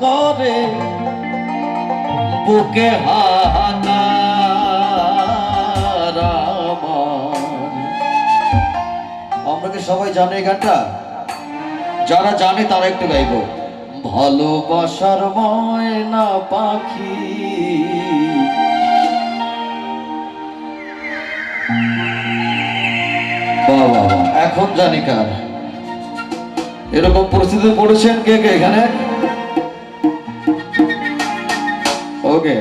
করে বুকে হাহাকার আমার। আমরা কি সবাই জানে এই গানটা? যারা জানে তারা একটু গাইব। ভালোবাসার ময়না পাখি বাবা, এখন জানি কার এরকম পরিস্থিতি পড়েছেন কে কে এখানে? ওকে,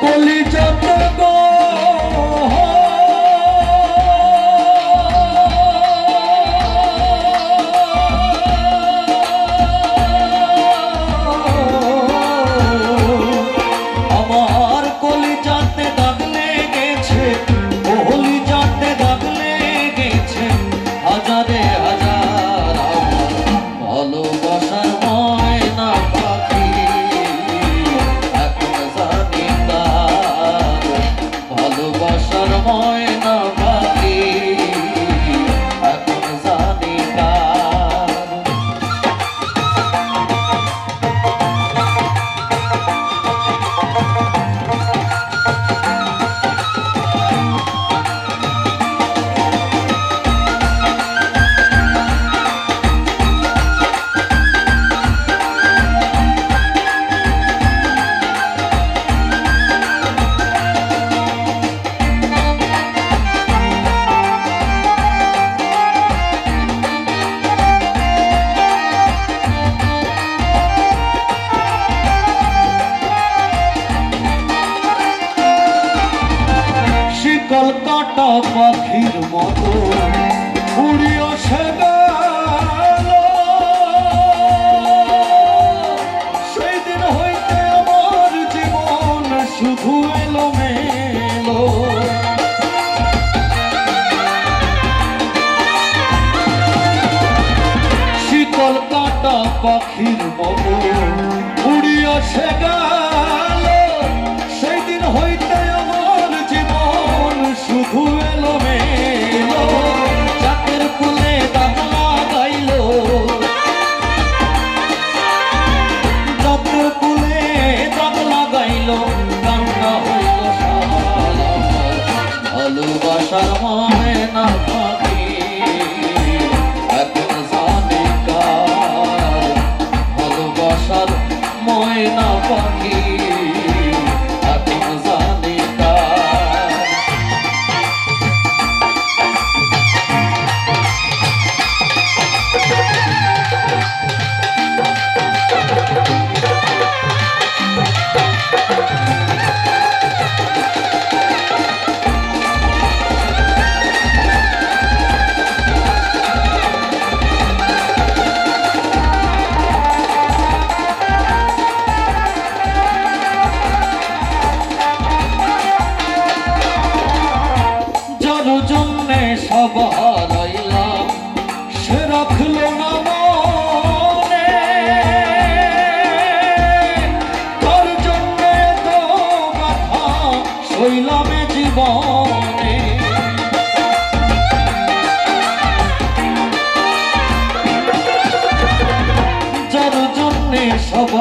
কলিজাতে গো আমার কলিজাতে দাগ লেগেছে, কলিজাতে দাগ লেগেছে হাজারে হাজার ভালোবাসার ময়না পাখি। ভালোবাসার ময়না পাখি এখন জানি কার। কলকাতা পাখির মতো উড়িয়া সে গেল, সেই দিন হইতে আমার জীবন শুধু এলোমেলো। কলকাতা পাখির মতো উড়িয়া সে গেল, সেই দিন হইতে আমার জীবন শুধু এলোমেলো। চাকের ফুলে দাগ লাগাইল, চাকের ফুলে দাগ লাগাইল, কান্না হইল সারা। ভালোবাসার ময়না পাখি এখন জানি কার। ভালোবাসার ময়না পাখি এখন জানি কার। জন্যে সব হারাইলাম সে রাখলো না মনে, তার জন্যে তো কথা সইলাম জীবনে। যার জন্যে সব